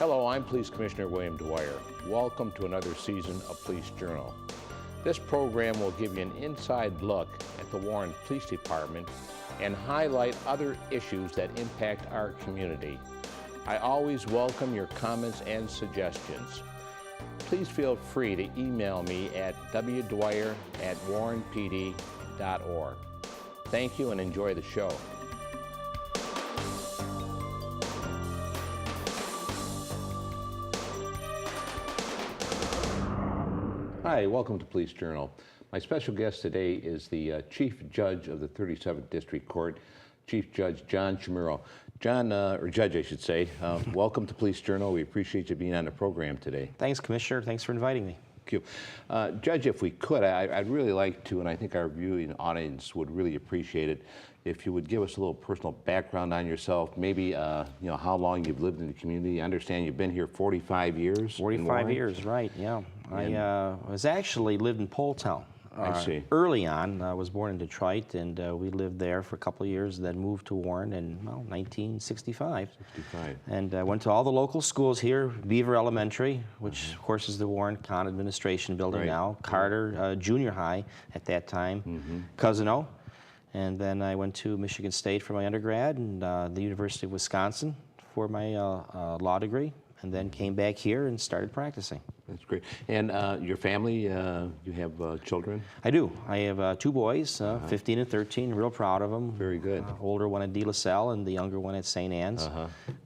Hello, I'm Police Commissioner William Dwyer. Welcome to another season of Police Journal. This program will give you an inside look at the Warren Police Department and highlight other issues that impact our community. I always welcome your comments and suggestions. Please feel free to email me at wdwyer@warrenpd.org. Thank you and enjoy the show. Hi, welcome to Police Journal. My special guest today is the Chief Judge of the 37th District Court, Chief Judge John Chmura. John, or Judge I should say, welcome to Police Journal. We appreciate you being on the program today. Thanks, Commissioner. Thanks for inviting me. Thank you. Judge, if we could, I'd really like to, and I think our viewing audience would really appreciate it, if you would give us a little personal background on yourself, maybe how long you've lived in the community. I understand you've been here 45 years. 45 years, right, yeah. I was actually lived in Poletown. I see. Early on, I was born in Detroit, and we lived there for a couple of years, then moved to Warren in 1965. And I went to all the local schools here, Beaver Elementary, which of course is the Warren Con Administration building now, Carter Junior High at that time, Cousino. And then I went to Michigan State for my undergrad and the University of Wisconsin for my law degree, and then came back here and started practicing. That's great. And your family, you have children? I do. I have two boys, 15 and 13, real proud of them. Very good. Older one at De La Salle and the younger one at St. Anne's.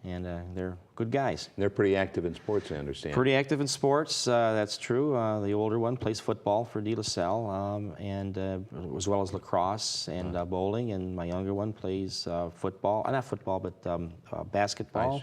And they're good guys. They're pretty active in sports, I understand. Pretty active in sports, that's true. The older one plays football for De La Salle, and as well as lacrosse and bowling, and my younger one plays football, not football, but basketball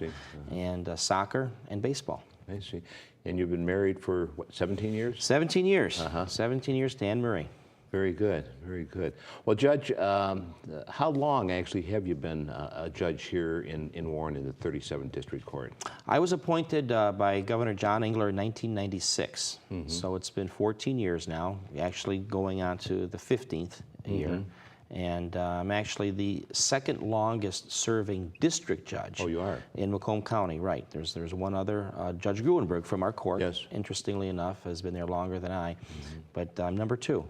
and soccer and baseball. I see. And you've been married for, what, 17 years? 17 years. 17 years to Anne Marie. Very good, very good. Well, Judge, how long actually have you been a judge here in Warren in the 37th District Court? I was appointed by Governor John Engler in 1996. So it's been 14 years now, actually going on to the 15th year. And I'm actually the second longest serving district judge. Oh, you are? In Macomb County, right. There's one other, Judge Gruenberg from our court, interestingly enough, has been there longer than I, but I'm number 2.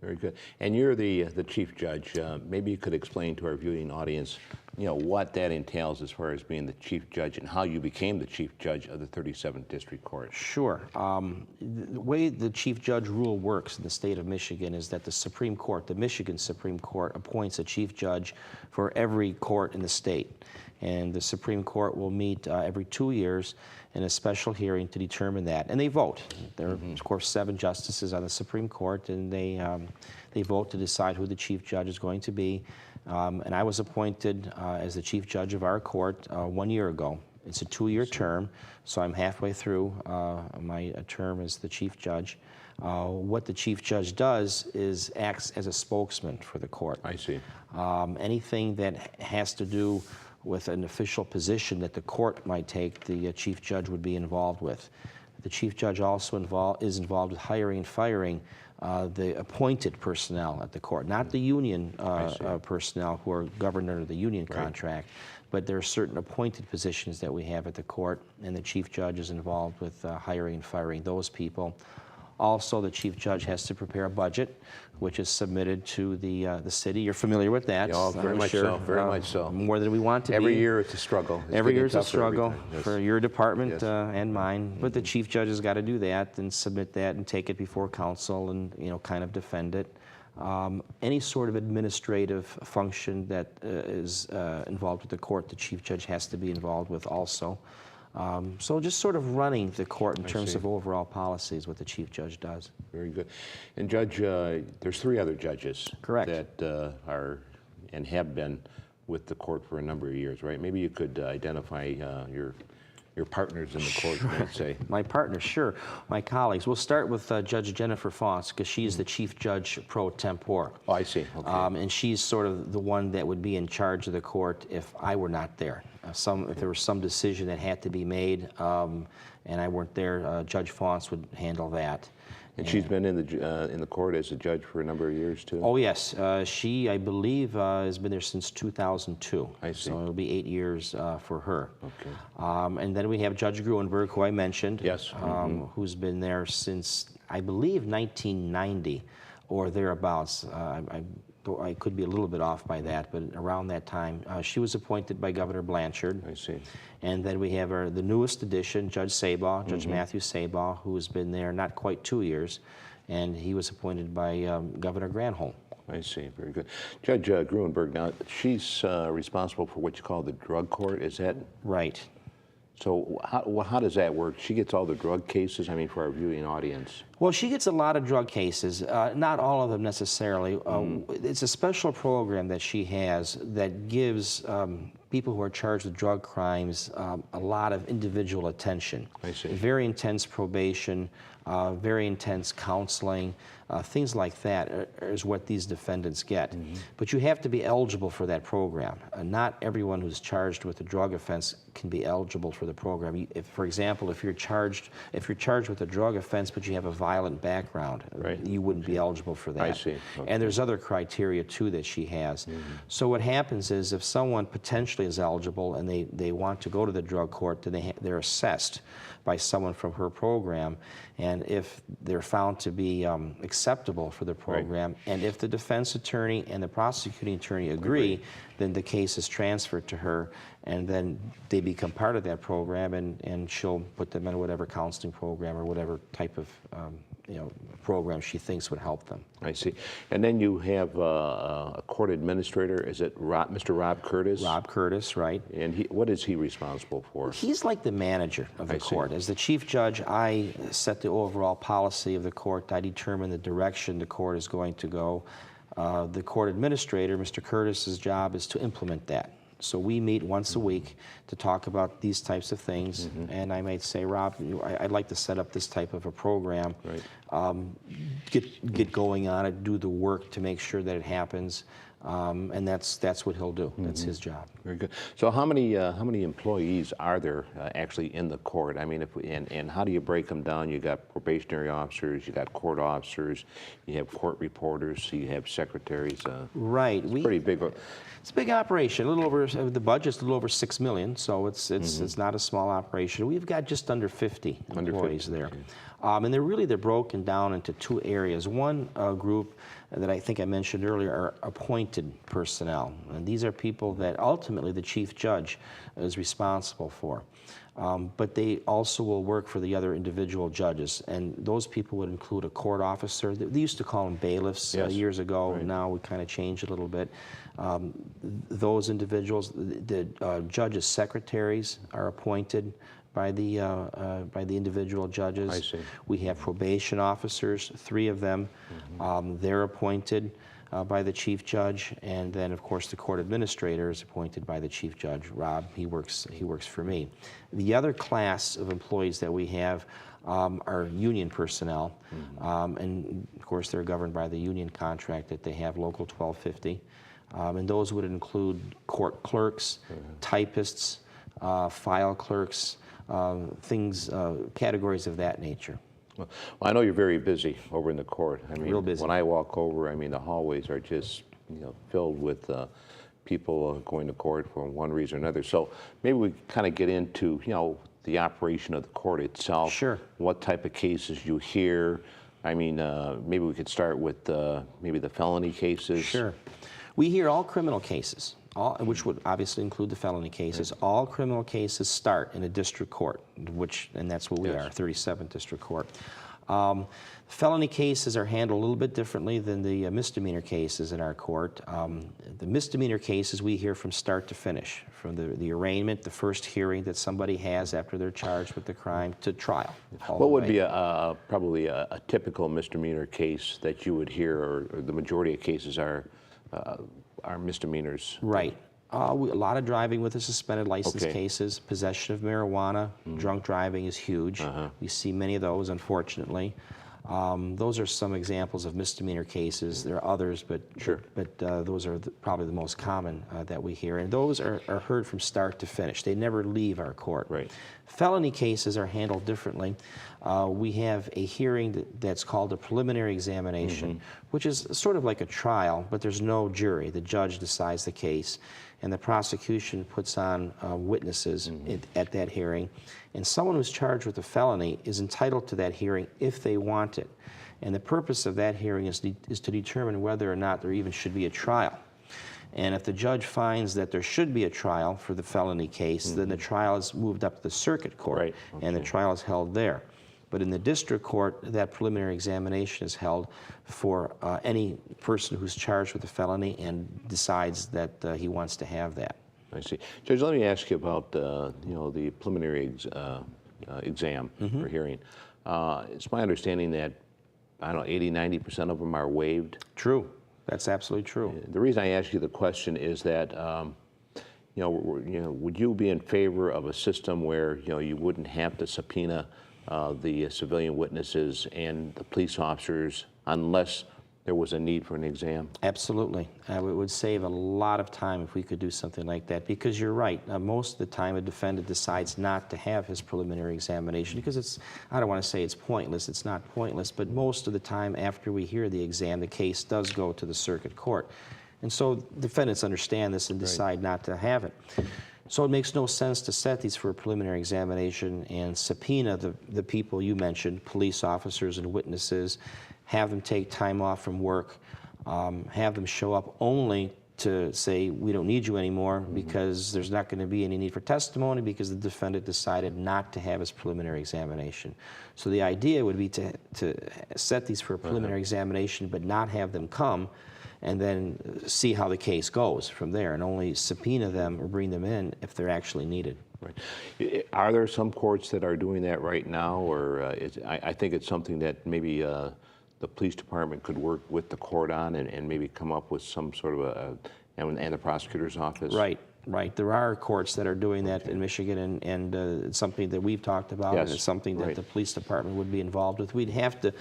Very good. And you're the chief judge. Maybe you could explain to our viewing audience, what that entails as far as being the chief judge and how you became the chief judge of the 37th District Court. Sure. The way the chief judge rule works in the state of Michigan is that the Supreme Court, the Michigan Supreme Court, appoints a chief judge for every court in the state. And the Supreme Court will meet every 2 years in a special hearing to determine that. And they vote. There are, of course, 7 justices on the Supreme Court, and they vote to decide who the chief judge is going to be. And I was appointed as the chief judge of our court 1 year ago. It's a 2-year term, so I'm halfway through my term as the chief judge. What the chief judge does is acts as a spokesman for the court. I see. Anything that has to do with an official position that the court might take, the chief judge would be involved with. The chief judge also is involved with hiring and firing the appointed personnel at the court, not the union personnel who are governed under the union contract, but there are certain appointed positions that we have at the court, and the chief judge is involved with hiring and firing those people. Also, the chief judge has to prepare a budget, which is submitted to the city. You're familiar with that? Yeah, very much so. Very much so. More than we want to be. Every year it's a struggle. Every year it's a struggle for your department and mine. But the chief judge has got to do that and submit that and take it before council and kind of defend it. Any sort of administrative function that is involved with the court, the chief judge has to be involved with also. So just sort of running the court in terms of overall policies, what the chief judge does. Very good. And Judge, there's 3 other judges that are and have been with the court for a number of years, right? Maybe you could identify your partners in the court, let's say. My partners, sure. My colleagues. We'll start with Judge Jennifer Foss, because she's the chief judge pro tempore. Oh, I see. Okay. And she's sort of the one that would be in charge of the court if I were not there. If there was some decision that had to be made and I weren't there, Judge Foss would handle that. And she's been in the court as a judge for a number of years too? Oh yes, she, I believe, has been there since 2002. I see. So it'll be 8 years for her. Okay. And then we have Judge Gruenberg, who I mentioned. Yes. Who's been there since, I believe, 1990 or thereabouts. I could be a little bit off by that, but around that time. She was appointed by Governor Blanchard. I see. And then we have the newest addition, Judge Sabaugh, Judge Matthew Sabaugh, who has been there not quite 2 years, and he was appointed by Governor Granholm. I see, very good. Judge Gruenberg, now she's responsible for what you call the drug court, is that? Right. So how does that work? She gets all the drug cases, I mean, for our viewing audience. Well, she gets a lot of drug cases, not all of them necessarily. It's a special program that she has that gives people who are charged with drug crimes a lot of individual attention. I see. Very intense probation, very intense counseling, things like that is what these defendants get. But you have to be eligible for that program. Not everyone who's charged with a drug offense can be eligible for the program. If, for example, if you're charged with a drug offense but you have a violent background, right, you wouldn't be eligible for that. I see. Okay. And there's other criteria too that she has. So what happens is if someone potentially is eligible and they want to go to the drug court, then they're assessed by someone from her program, and if they're found to be acceptable for the program, right, and if the defense attorney and the prosecuting attorney agree, then the case is transferred to her, and then they become part of that program, and she'll put them in whatever counseling program or whatever type of program she thinks would help them. I see. And then you have a court administrator. Is it Mr. Rob Curtis? Rob Curtis, right. And what is he responsible for? He's like the manager of the court. As the chief judge, I set the overall policy of the court. I determine the direction the court is going to go. The court administrator, Mr. Curtis's job is to implement that. So we meet once a week to talk about these types of things, and I might say, Rob, I'd like to set up this type of a program, right, get going on it, do the work to make sure that it happens, and that's what he'll do. That's his job. Very good. So how many employees are there actually in the court? I mean, and how do you break them down? You got probationary officers, you got court officers, you have court reporters, so you have secretaries. Right. It's pretty big. It's a big operation. A little over the budget's a little over $6 million, so it's not a small operation. We've got just under 50 employees there, and they're broken down into two areas. One group that I think I mentioned earlier are appointed personnel, and these are people that ultimately the chief judge is responsible for. But they also will work for the other individual judges, and those people would include a court officer. They used to call them bailiffs years ago. Right. Now we kind of changed a little bit. Those individuals, the judges' secretaries are appointed by the individual judges. I see. We have probation officers, 3 of them. They're appointed by the chief judge, and then of course the court administrator is appointed by the chief judge. Rob, he works for me. The other class of employees that we have are union personnel, and of course they're governed by the union contract that they have, Local 1250, and those would include court clerks, typists, file clerks, categories of that nature. Well, I know you're very busy over in the court. I mean, real busy. When I walk over, I mean, the hallways are just, filled with people going to court for one reason or another. So maybe we kind of get into, the operation of the court itself. Sure. What type of cases you hear. I mean, maybe we could start with maybe the felony cases. Sure. We hear all criminal cases, which would obviously include the felony cases. Right. All criminal cases start in a district court, and that's what we are, 37th District Court. Felony cases are handled a little bit differently than the misdemeanor cases in our court. The misdemeanor cases we hear from start to finish, from the arraignment, the first hearing that somebody has after they're charged with the crime, to trial. What would be probably a typical misdemeanor case that you would hear, or the majority of cases are misdemeanors? Right. A lot of driving with a suspended license cases, possession of marijuana, drunk driving is huge. We see many of those, unfortunately. Those are some examples of misdemeanor cases. There are others, but Sure. Those are probably the most common that we hear. And those are heard from start to finish. They never leave our court. Right. Felony cases are handled differently. We have a hearing that's called a preliminary examination, which is sort of like a trial, but there's no jury. The judge decides the case, and the prosecution puts on witnesses at that hearing. And someone who's charged with a felony is entitled to that hearing if they want it. And the purpose of that hearing is to determine whether or not there even should be a trial. And if the judge finds that there should be a trial for the felony case, then the trial is moved up to the circuit court, Right. and the trial is held there. But in the district court, that preliminary examination is held for any person who's charged with a felony and decides that he wants to have that. I see. Judge, let me ask you about the preliminary exam or hearing. It's my understanding that, I don't know, 80–90% of them are waived. True. That's absolutely true. The reason I ask you the question is that, would you be in favor of a system where, you wouldn't have to subpoena the civilian witnesses and the police officers unless there was a need for an exam? Absolutely. It would save a lot of time if we could do something like that, because you're right. Most of the time a defendant decides not to have his preliminary examination because I don't want to say it's pointless. It's not pointless, but most of the time after we hear the exam, the case does go to the circuit court. And so defendants understand this and decide not to have it. So it makes no sense to set these for a preliminary examination and subpoena the people you mentioned, police officers and witnesses, have them take time off from work, have them show up only to say, we don't need you anymore because there's not going to be any need for testimony because the defendant decided not to have his preliminary examination. So the idea would be to set these for a preliminary examination but not have them come and then see how the case goes from there and only subpoena them or bring them in if they're actually needed. Right. Are there some courts that are doing that right now, or I think it's something that maybe the police department could work with the court on and maybe come up with some sort of and the prosecutor's office? Right, right. There are courts that are doing that in Michigan, and it's something that we've talked about, Yes. and it's something that the police department would be involved with. We'd have to,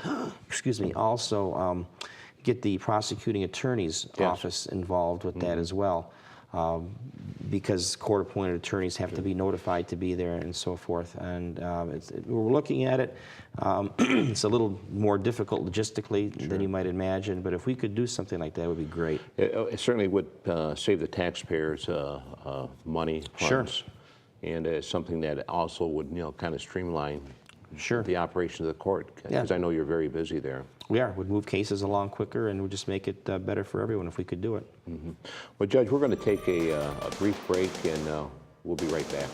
excuse me, also get the prosecuting attorney's office involved with that as well, because court-appointed attorneys have to be notified to be there and so forth. And we're looking at it. It's a little more difficult logistically than you might imagine, but if we could do something like that, it would be great. It certainly would save the taxpayers money, funds, and it's something that also would kind of streamline the operation of the court, because I know you're very busy there. We are. Would move cases along quicker and would just make it better for everyone if we could do it. Well, Judge, we're going to take a brief break, and we'll be right back.